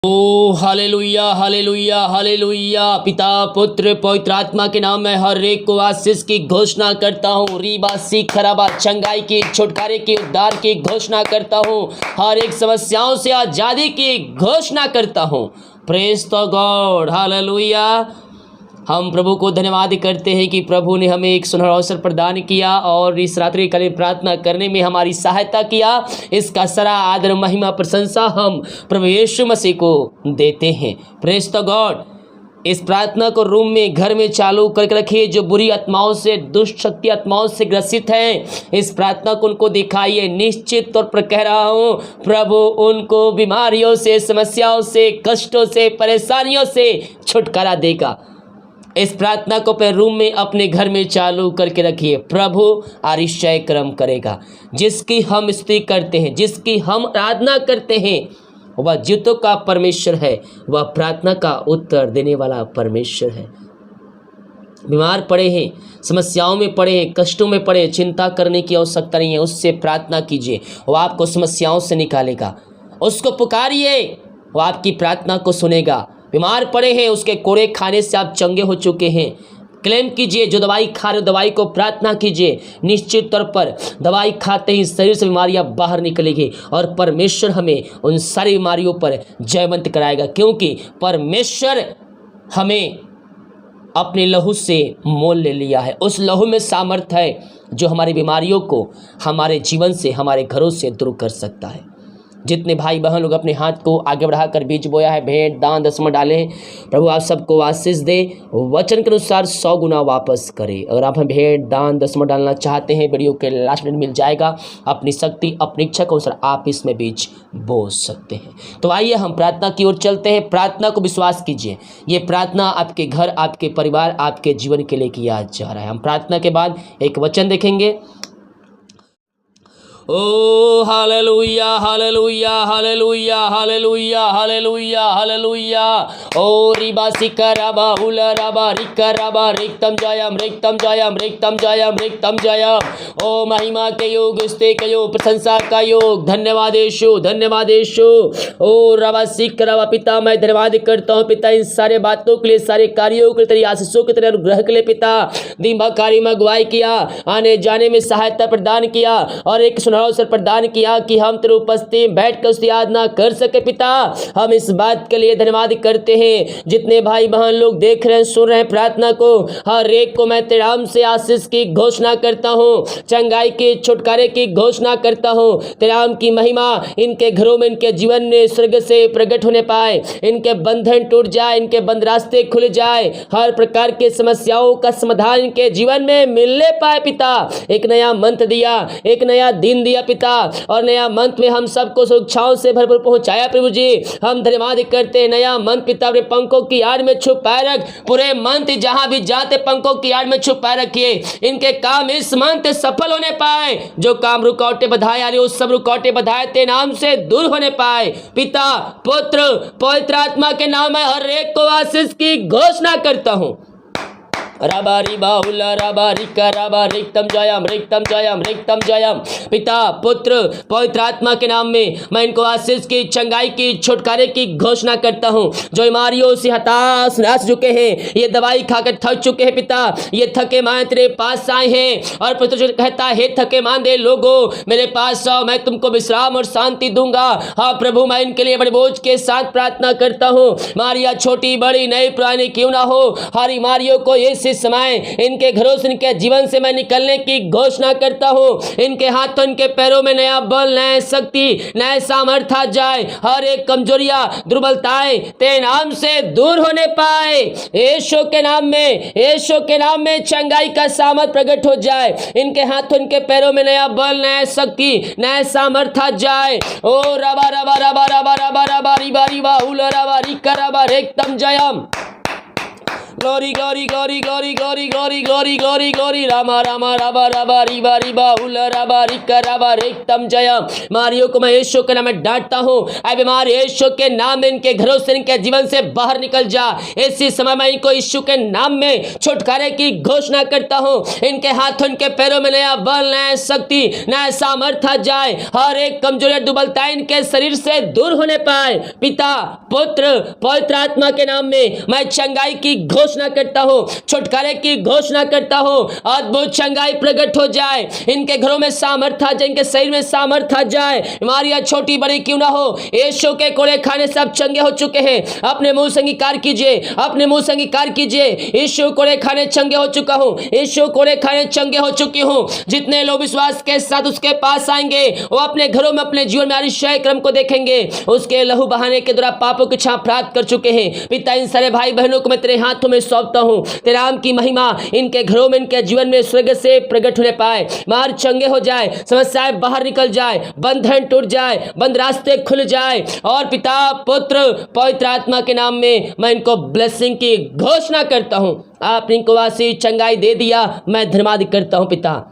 ओ hallelujah hallelujah hallelujah. पिता पुत्र पवित्र आत्मा के नाम में हर एक को आशीष की घोषणा करता हूँ। रीबा सीख खराबा चंगाई की छुटकारे की उद्धार की घोषणा करता हूँ। हर एक समस्याओं से आज़ादी की घोषणा करता हूँ। Praise the God hallelujah. हम प्रभु को धन्यवाद करते हैं कि प्रभु ने हमें एक सुनहरा अवसर प्रदान किया और इस रात्रि कालीन प्रार्थना करने में हमारी सहायता किया। इसका सारा आदर महिमा प्रशंसा हम प्रभु यीशु मसीह को देते हैं। Praise the God. इस प्रार्थना को रूम में घर में चालू करके रखिए। जो बुरी आत्माओं से दुष्ट शक्ति आत्माओं से ग्रसित हैं, इस प्रार्थना को उनको दिखाइए। निश्चित तौर पर कह रहा हूँ, प्रभु उनको बीमारियों से, समस्याओं से, कष्टों से, परेशानियों से छुटकारा देगा। इस प्रार्थना को अपने रूम में अपने घर में चालू करके रखिए। प्रभु आरिश्चय कर्म करेगा। जिसकी हम स्तुति करते हैं, जिसकी हम आराधना करते हैं, वह जीवों का परमेश्वर है। वह प्रार्थना का उत्तर देने वाला परमेश्वर है। बीमार पड़े हैं, समस्याओं में पड़े हैं, कष्टों में पड़े हैं, चिंता करने की आवश्यकता नहीं है। उससे प्रार्थना कीजिए, वह आपको समस्याओं से निकालेगा। उसको पुकारिए, वह आपकी प्रार्थना को सुनेगा। बीमार पड़े हैं, उसके कोड़े खाने से आप चंगे हो चुके हैं, क्लेम कीजिए। जो दवाई खा रहे हो, दवाई को प्रार्थना कीजिए। निश्चित तौर पर दवाई खाते ही शरीर से बीमारियां बाहर निकलेगी और परमेश्वर हमें उन सारी बीमारियों पर जयवंत कराएगा, क्योंकि परमेश्वर हमें अपने लहू से मोल ले लिया है। उस लहू में सामर्थ है जो हमारी बीमारियों को हमारे जीवन से, हमारे घरों से दूर कर सकता है। जितने भाई बहन लोग अपने हाथ को आगे बढ़ाकर बीज बोया है, भेंट दान दसवां डाले हैं, प्रभु आप सबको आशीष दे, वचन के अनुसार 100 गुना वापस करे। अगर आप भेंट दान दसवां डालना चाहते हैं, वीडियो के लास्ट में मिल जाएगा। अपनी शक्ति अपनी इच्छा के अनुसार आप इसमें बीज बो सकते हैं। तो आइए हम प्रार्थना की ओर चलते हैं। प्रार्थना को विश्वास कीजिए, ये प्रार्थना आपके घर, आपके परिवार, आपके जीवन के लिए किया जा रहा है। हम प्रार्थना के बाद एक वचन देखेंगे। ओ hallelujah hallelujah hallelujah hallelujah hallelujah hallelujah. ओ रिबा सिकराबा उलराबा रिकराबा रिक्तम जयम रिक्तम जयम रिक्तम जयम रिक्तम जयम। ओ महिमा के योग, स्तुति के योग, प्रशंसा का योग। धन्यवाद यीशु, धन्यवाद यीशु। ओ रबा सिकराबा पिता, मैं धन्यवाद करता हूँ पिता इन सारे बातों के लिए, सारे कार्यों के लिए, तेरी आशीषों के, तेरे अनुग्रह के लिए पिता। दिन भर कार्य में अगुवाई किया, आने जाने में सहायता प्रदान किया और एक अवसर प्रदान किया कि हम तेरे उपस्थिति में बैठकर उसकी आराधना कर सके पिता। हम इस बात के लिए धन्यवाद करते हैं। जितने भाई बहन लोग देख रहे हैं, सुन रहे हैं प्रार्थना को, हर एक को मैं तेरे नाम से आशीष की घोषणा करता हूँ, चंगाई की छुटकारे की घोषणा करता हूँ। तेरे नाम की महिमा इनके घरों में, इनके जीवन में स्वर्ग से प्रकट होने पाए। इनके बंधन टूट जाए, इनके बंद रास्ते खुल जाए, हर प्रकार के समस्याओं का समाधान इनके जीवन में मिलने पाए पिता। एक नया मंत्र दिया, एक नया दिन दिया पिता, और नया मंत्र में हम सबको सुरक्षाओं से भरपूर पहुंचाया प्रभु जी। हम धन्यवाद करते हैं। नया मंत्र पिता अपने पंखों की आड़ में छुपाए रख। पूरे मंत्र जहां भी जाते पंखों की आड़ में छुपाए रखिए। इनके काम इस मंत्र सफल होने पाए। जो काम रुकावटें बधाए आ रही, उस सब रुकावटें बधाए तेरे नाम से दूर होने पाए पिता। पुत्र पवित्र आत्मा के नाम में हर एक को आशीष की घोषणा करता हूं। राबा रिबा उला राबा रिका राबा रिक्तम जयम रिक्तम जयम रिक्तम जयम। पिता पुत्र पवित्र आत्मा के नाम में मैं इनको आशीष की, चंगाई की, छुटकारे की घोषणा करता हूँ। जो बीमारियों से हताश नाच चुके हैं, ये दवाई खाकर थक चुके हैं पिता, ये थके मांदे तेरे पास आए हैं और पुत्र कहता है, थके मांदे लोगों मेरे पास आओ, मैं तुमको विश्राम और शांति दूंगा। हाँ प्रभु, मैं इनके लिए बड़े बोझ के साथ प्रार्थना करता हूँ। बीमारियां छोटी बड़ी नई पुरानी क्यों ना हो, हर बीमारियों को इस समय इनके घरों से, इनके जीवन से मैं निकलने की घोषणा करता हूं। इनके हाथों, इनके पैरों में नया बल, नया शक्ति, नया सामर्थ्य आ जाए। हर एक कमजोरियां, दुर्बलताएं तेरे नाम से दूर होने पाए। यीशु के नाम में, यीशु के नाम में चंगाई का सामर्थ्य प्रकट हो जाए। इनके हाथों, इनके पैरों में नया बल, नया शक्ति, नया सामर्थ्य आ जाए। ओ रबा रबा रबा रबा रबा रबा रिबा रिबा उल रबा रिका रबा रेक्तम जयम। Glory glory glory glory glory glory glory glory glory रामा रामा राबा राबा रिबा रिबा उला राबा रिका राबा रिक्तम जयम। मारियो को मैं यीशु के नाम में डांटता हूँ, ऐ बीमार यीशु के नाम में इनके घरों से, इनके जीवन से बाहर निकल जा। इसी समय मैं इनको यीशु के नाम में छुटकारे की घोषणा करता हूँ। इनके हाथों, इनके पैरों में नया बल, नया शक्ति, नया सामर्थ्य जाए। हर एक कमजोरी, दुर्बलता इनके शरीर से दूर होने पाए। पिता, पुत्र, पवित्र आत्मा के नाम में मैं चंगाई की घोषणा करता हूँ, छुटकारे की घोषणा करता हूँ। अद्भुत चंगाई प्रकट हो जाए। इनके घरों में सामर्थ्य आ जाए, इनके शरीर में सामर्थ्य आ जाए। बीमारियां छोटी बड़ी क्यों ना हो, यीशु के कोड़े खाने सब चंगे हो चुके हैं। अपने मुंह से अंगीकार कीजिए, अपने मुंह से अंगीकार कीजिए। यीशु कोड़े खाने चंगे हो चुका हूँ, यीशु कोड़े खाने चंगे हो चुकी हूँ। जितने लोग विश्वास के साथ उसके पास आएंगे वो अपने घरों में, अपने जीवन में अतिशय क्रम को देखेंगे। उसके लहू बहाने के द्वारा पापों की क्षमा प्राप्त कर चुके हैं। पिता, इन सारे भाई बहनों को मैं तेरे हाथों में सौंपता हूँ। तेरे नाम की महिमा इनके घरों में, इनके जीवन में स्वर्ग से प्रकट होने पाए। मार चंगे हो जाए, समस्याएं बाहर निकल जाए, बंधन टूट जाए, बंद रास्ते खुल जाए। और पिता, पुत्र, पवित्र आत्मा के नाम में मैं इनको ब्लेसिंग की घोषणा करता हूं। आपने इनको वासी चंगाई दे दिया, मैं धन्यवाद करता हूं। पिता,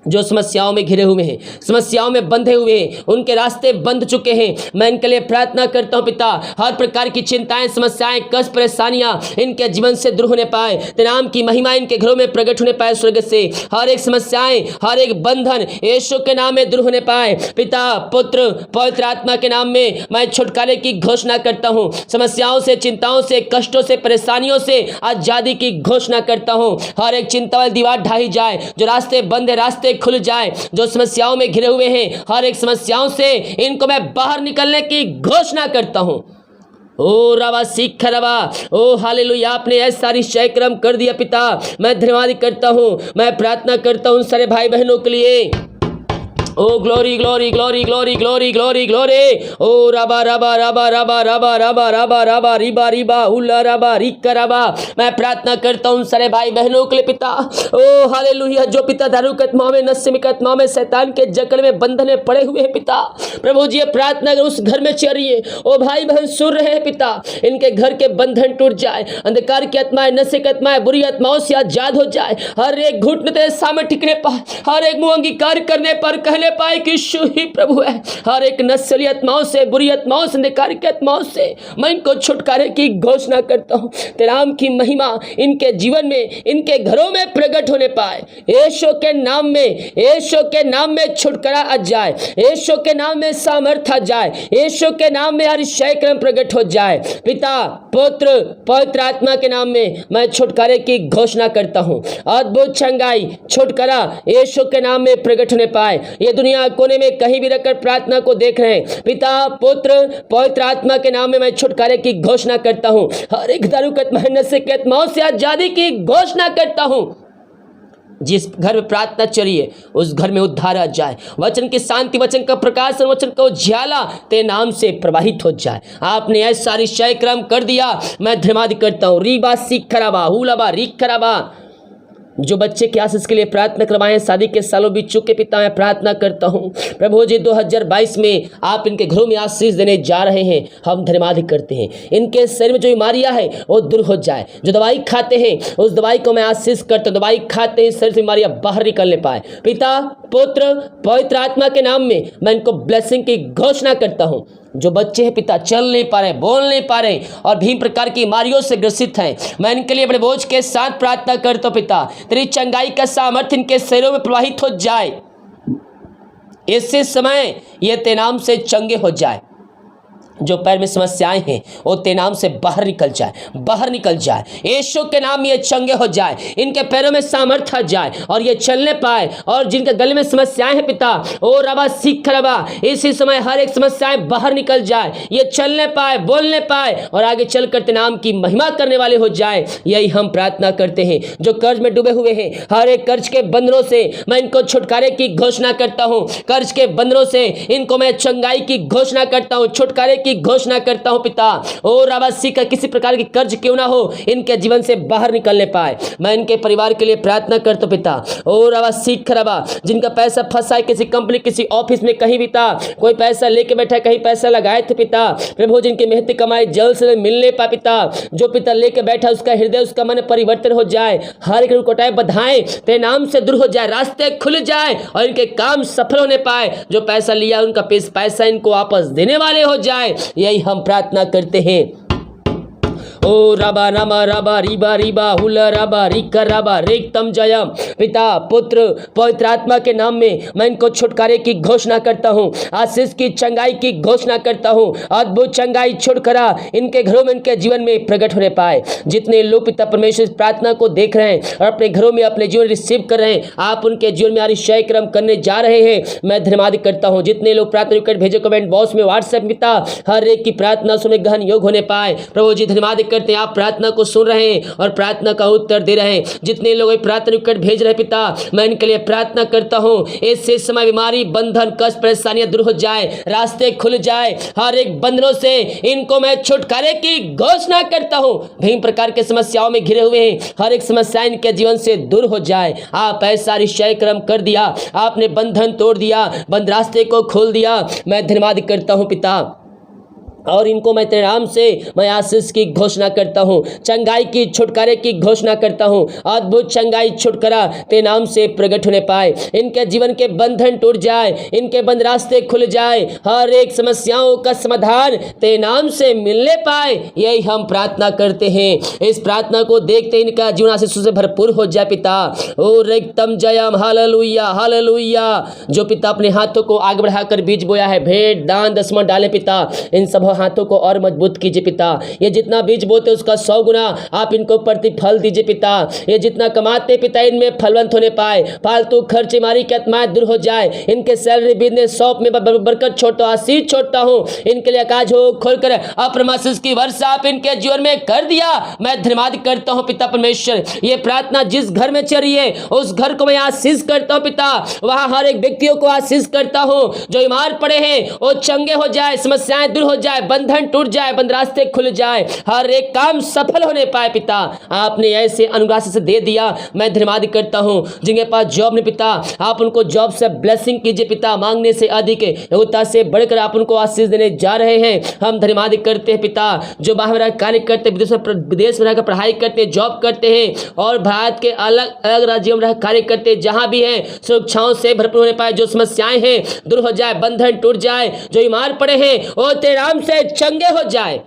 जो समस्याओं में घिरे हुए हैं, समस्याओं में बंधे हुए हैं, उनके रास्ते बंध चुके हैं, मैं इनके लिए प्रार्थना करता हूं। पिता, हर प्रकार की चिंताएं, समस्याएं, कष्ट, परेशानियां इनके जीवन से दूर होने पाए। तेरे नाम की महिमा इनके घरों में प्रकट होने पाए। स्वर्ग से हर एक समस्याएं, हर एक बंधन यीशु के नाम में दूर होने पाए। पिता, पुत्र, पवित्र आत्मा के नाम में मैं छुटकारे की घोषणा करता हूँ। समस्याओं से, चिंताओं से, कष्टों से, परेशानियों से आजादी की घोषणा करता हूँ। हर एक चिंता वाली दीवार ढाई जाए, जो रास्ते बंद है रास्ते खुल जाए। जो समस्याओं में घिरे हुए हैं, हर एक समस्याओं से इनको मैं बाहर निकलने की घोषणा करता हूं। ओ रवा सीख रवा, ओ हालेलुया, आपने ऐसा निश्चय क्रम कर दिया। पिता, मैं धन्यवाद करता हूं, मैं प्रार्थना करता हूं सारे भाई बहनों के लिए। ओ glory glory glory glory glory glory glory. ओ रबा रबा रबा रबा रबा रबा रबा रबा रिबा रिबा उल्ला रबा रिक्का रबा। मैं प्रार्थना करता हूँ सारे भाई बहनों के लिए। पिता, ओ हालेलुया, जो पिता दारू के आत्माओं में, नशे की आत्माओं में, शैतान के जकड़ में, बंधन में पड़े हुए हैं। पिता प्रभु जी, प्रार्थना कर उस घर में चल रही है। ओ भाई बहन सुन रहे हैं पिता, इनके घर के बंधन टूट जाए, अंधकार की आत्माएं, नशे की आत्माएं, बुरी आत्माओं से आजाद हो जाए। हर एक घुटने तेरे सामने टिकने पर, हर एक मुंह अंगीकार करने पर कहने पाए कि यीशु ही प्रभु है। हर एक नस्ली आत्माओं से, बुरी आत्माओं से, अंधकार की आत्माओं से मैं इनको छुटकारे की घोषणा करता हूँ। तेरे नाम की महिमा इनके जीवन में, इनके घरों में प्रकट होने पाए। यीशु के नाम में, यीशु के नाम में छुटकारा आ जाए, यीशु के नाम में सामर्थ्य आ जाए, यीशु के नाम में हर क्रम प्रकट हो जाए। पिता, पुत्र, पवित्र आत्मा के नाम में मैं छुटकारे की घोषणा करता हूँ। अद्भुत चंगाई, छुटकारा यीशु के नाम में प्रकट होने पाए। ये दुनिया कोने में कहीं भी रखकर प्रार्थना को देख रहे हैं, पिता, पुत्र, पवित्र आत्मा के नाम में मैं छुटकारे की घोषणा करता हूं। हर एक दारू के आत्मा, नशे के आत्माओं से आजादी की घोषणा करता हूं। जिस घर में प्रार्थना चलिए उस घर में उद्धार आ जाए। वचन की शांति, वचन का प्रकाश और वचन का उजाला तेरे नाम से प्रवाहित हो जाए। आपने ऐसा निश्चय क्रम कर दिया, मैं धन्यवाद करता हूँ। रीबा सीख खराबा हुलाबा रीख खराबा। जो बच्चे के आशीष के लिए प्रार्थना करवाएं, शादी के सालों बीत चुके, पिता मैं प्रार्थना करता हूं प्रभु जी 2022 में आप इनके घरों में आशीष देने जा रहे हैं। हम धन्यवाद करते हैं। इनके शरीर में जो बीमारियां है वो दूर हो जाए। जो दवाई खाते हैं उस दवाई को मैं आशीष करता हूं, दवाई खाते हैं शरीर से बीमारियां बाहर निकलने पाए। पिता, पुत्र, पवित्र आत्मा के नाम में मैं इनको ब्लेसिंग की घोषणा करता हूं। जो बच्चे हैं पिता चल नहीं पा रहे, बोल नहीं पा रहे और भी प्रकार की बीमारियों से ग्रसित हैं, मैं इनके लिए बड़े बोझ के साथ प्रार्थना करता हूं। पिता, तेरी चंगाई का सामर्थ्य इनके शरीरों में प्रवाहित हो जाए। इसी समय ये तेरे नाम से चंगे हो जाए। जो पैर में समस्याएं हैं वो तेरे नाम से बाहर निकल जाए, बाहर निकल जाए। यीशु के नाम ये चंगे हो जाए, इनके पैरों में सामर्थ्य आ जाए और ये चलने पाए। और जिनके गले में समस्याएं हैं पिता, ओ रबा सीख रबा, इसी समय हर एक समस्याएं बाहर निकल जाए, ये चलने पाए, बोलने पाए और आगे चलकर तेरे नाम की महिमा करने वाले हो जाए। यही हम प्रार्थना करते हैं। जो कर्ज में डूबे हुए हैं, हर एक कर्ज के बंधनों से मैं इनको छुटकारे की घोषणा करता हूँ। कर्ज के बंधनों से इनको मैं चंगाई की घोषणा करता हूँ, छुटकारे की की घोषणा करता हूँ पिता। ओ राबासी का किसी प्रकार की कर्ज क्यों ना हो, इनके जीवन से बाहर निकलने पाए, मैं इनके परिवार के लिए प्रार्थना करता हूँ पिता। ओ राबासी खराबा, जिनका पैसा फंसा है किसी कंपनी किसी ऑफिस में कहीं भी था, कोई पैसा लेके बैठा है, कहीं पैसा लगाए थे पिता प्रभु, जिनकी मेहनत कमाई जल्द से मिलने पाए पिता, जो पिता लेके बैठा उसका हृदय उसका मन परिवर्तन हो जाए, हर एक रुकोटाए बधाएं तेरे नाम से दूर हो जाए, रास्ते खुल जाए और इनके काम सफल होने पाए, जो पैसा लिया उनका पैसा इनको वापस देने वाले हो जाए, यही हम प्रार्थना करते हैं। ओ रबा नमा रबा रिबा रिबा हुला रबा रिका रबा रेक्तम जयम। पिता पुत्र पवित्र आत्मा के नाम में मैं इनको छुटकारे की घोषणा करता हूँ, आशीष की चंगाई की घोषणा करता हूँ, अद्भुत चंगाई छुटकारा इनके घरों में इनके जीवन में प्रकट होने पाए। जितने लोग पिता परमेश्वर इस प्रार्थना को देख रहे हैं और अपने घरों में अपने जीवन रिसीव कर रहे हैं, आप उनके जीवन में आशीष क्रम करने जा रहे हैं, मैं धन्यवाद करता हूँ। जितने लोग प्रार्थना रिक्वेस्ट भेजे कमेंट बॉक्स में व्हाट्सएप पिता, हर एक की प्रार्थना सुने गहन योग होने पाए। प्रभु जी धन्यवाद करते हैं, आप प्रार्थना को सुन रहे हैं और प्रार्थना का उत्तर दे रहे हैं। जितने लोग प्रार्थना रिक्वेस्ट भेज रहे हैं पिता, मैं इनके लिए प्रार्थना करता हूँ, इससे समय बीमारी बंधन कष्ट परेशानियां दूर हो जाए, रास्ते खुल जाए, हर एक बंधनों से इनको मैं छुटकारे की घोषणा करता हूँ। विभिन्न प्रकार के समस्याओं में घिरे हुए हैं, हर एक समस्या इनके जीवन से दूर हो जाए। आप ऐसा निश्चय क्रम कर दिया, आपने बंधन तोड़ दिया, बंद रास्ते को खोल दिया, मैं धन्यवाद करता हूँ पिता। और इनको मैं तेरे नाम से मैं आशीष की घोषणा करता हूँ, चंगाई की छुटकारे की घोषणा करता हूँ, अद्भुत चंगाई छुटकारा तेरे नाम से प्रकट होने पाए, इनके जीवन के बंधन टूट जाए, इनके बंद रास्ते खुल जाए, हर एक समस्याओं का समाधान तेरे नाम से मिलने पाए, यही हम प्रार्थना करते हैं। इस प्रार्थना को देखते इनका जीवन आशीषों से भरपूर हो जाए पिता। ओ रेक्तम जयम हालेलुया हालेलुया। जो पिता अपने हाथों को आगे बढ़ाकर बीज बोया है, भेंट दान दसवां डाले पिता, इन सब हाथों को और मजबूत कीजिए पिता। ये जितना बीज बोते उसका 100 गुना आप इनको प्रतिफल दीजिए पिता। ये जितना कमाते पिता इनमें फलवंत होने पाए, फालतू खर्चेमारी की आत्माएं दूर हो जाए, इनके सैलरी बिजनेस शॉप में बरकत छोड़ता हूं, आशीष छोड़ता हूं, इनके लिए आकाश हो खोलकर अप्रमाशीष की वर्षा आप इनके जीवन में कर दिया, मैं धन्यवाद करता हूं पिता परमेश्वर। ये प्रार्थना जिस घर में चल रही है उस घर को मैं आशीष करता हूं पिता, वहां हर एक व्यक्तियों को आशीष करता हूं, जो बीमार पड़े हैं वो चंगे हो जाए, समस्याएं दूर हो जाए, बंधन टूट जाए, बंद रास्ते खुल जाए, हर एक काम सफल होने पाए पिता। आपने ऐसे अनुग्रह से दे दिया, मैं धन्यवाद करता हूं। जिनके पास जॉब नहीं पिता, आप उनको जॉब से ब्लेसिंग कीजिए पिता, मांगने से अधिक योग्यता से बढ़कर आप उनको आशीष देने जा रहे हैं, हम धन्यवाद करते हैं पिता। जो बाहर कार्य करते, विदेश में रहकर पढ़ाई करते, जॉब करते हैं और भारत के अलग अलग राज्यों में रह कार्य करते, जहां भी हैं सुरक्षाओं से भरपूर होने पाए, जो समस्याएं हैं दूर हो जाए, बंधन टूट जाए, जो बीमार पड़े हैं वो तेरे नाम से चंगे हो जाए।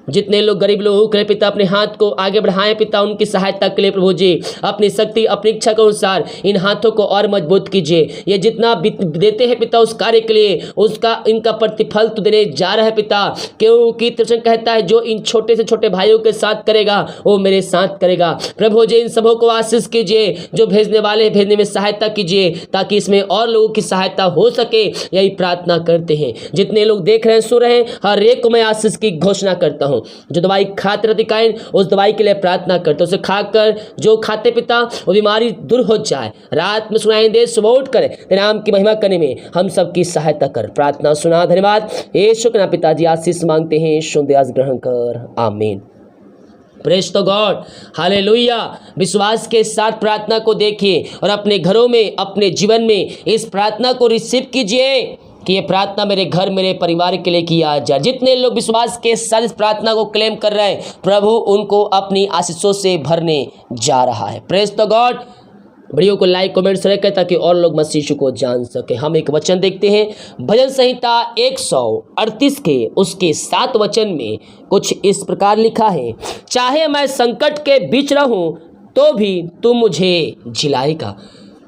जितने लोग गरीब लोग करे पिता, अपने हाथ को आगे बढ़ाएं पिता, उनकी सहायता के लिए प्रभु जी अपनी शक्ति अपनी इच्छा के अनुसार इन हाथों को और मजबूत कीजिए। ये जितना देते हैं पिता उस कार्य के लिए उसका इनका प्रतिफल तो देने जा रहा है पिता, क्योंकि कृष्ण कहता है जो इन छोटे से छोटे भाइयों के साथ करेगा वो मेरे साथ करेगा। प्रभु जी इन सबों को आशीष कीजिए, जो भेजने वाले भेजने में सहायता कीजिए ताकि इसमें और लोगों की सहायता हो सके, यही प्रार्थना करते हैं। जितने लोग देख रहे हैं सुन रहे हैं, हर एक को मैं आशीष की घोषणा करता हूँ। जो दवाई खाते रहते कायन उस दवाई के लिए प्रार्थना करते, उसे खाकर जो खाते पिता वो बीमारी दूर हो जाए, रात में सुनाई दे सुबह उठ करे तेरे नाम की महिमा करने में हम सबकी सहायता कर। प्रार्थना सुना, धन्यवाद यीशु के नाम पिताजी आशीष मांगते हैं, शुद्ध ग्रहण कर, आमीन। प्रेज तो गॉड, हालेलुया। विश्वास के साथ प्रार्थना को देखिए और अपने घरों में अपने जीवन में इस प्रार्थना को रिसीव कीजिए कि ये प्रार्थना मेरे घर मेरे परिवार के लिए किया जाए। जितने लोग विश्वास के साथ इस प्रार्थना को क्लेम कर रहे हैं, प्रभु उनको अपनी आशीषों से भरने जा रहा है। प्रेज तो गॉड। वीडियो को लाइक कमेंट शेयर करें ताकि और लोग मसीह यीशु को जान सके। हम एक वचन देखते हैं, भजन संहिता 138 के उसके 7 वचन में कुछ इस प्रकार लिखा है, चाहे मैं संकट के बीच रहूं तो भी तू मुझे जिलाएगा।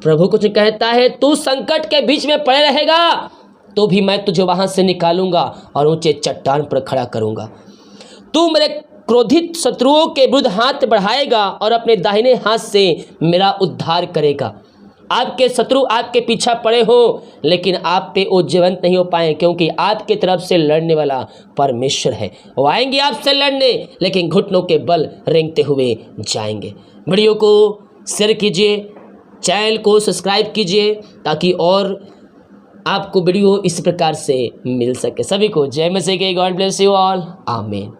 प्रभु कुछ कहता है, तू संकट के बीच में पड़े रहेगा तो भी मैं तुझे वहां से निकालूंगा और ऊंचे चट्टान पर खड़ा करूंगा। तू मेरे क्रोधित शत्रुओं के विरुद्ध हाथ बढ़ाएगा और अपने दाहिने हाथ से मेरा उद्धार करेगा। आपके शत्रु आपके पीछा पड़े हो लेकिन आप पे वो जीवंत नहीं हो पाए, क्योंकि आपके तरफ से लड़ने वाला परमेश्वर है। वो आएंगे आपसे लड़ने लेकिन घुटनों के बल रेंगते हुए जाएंगे। वीडियो को शेयर कीजिए, चैनल को सब्सक्राइब कीजिए ताकि और आपको वीडियो इस प्रकार से मिल सके। सभी को जय मसीह के। God bless you all. आमीन।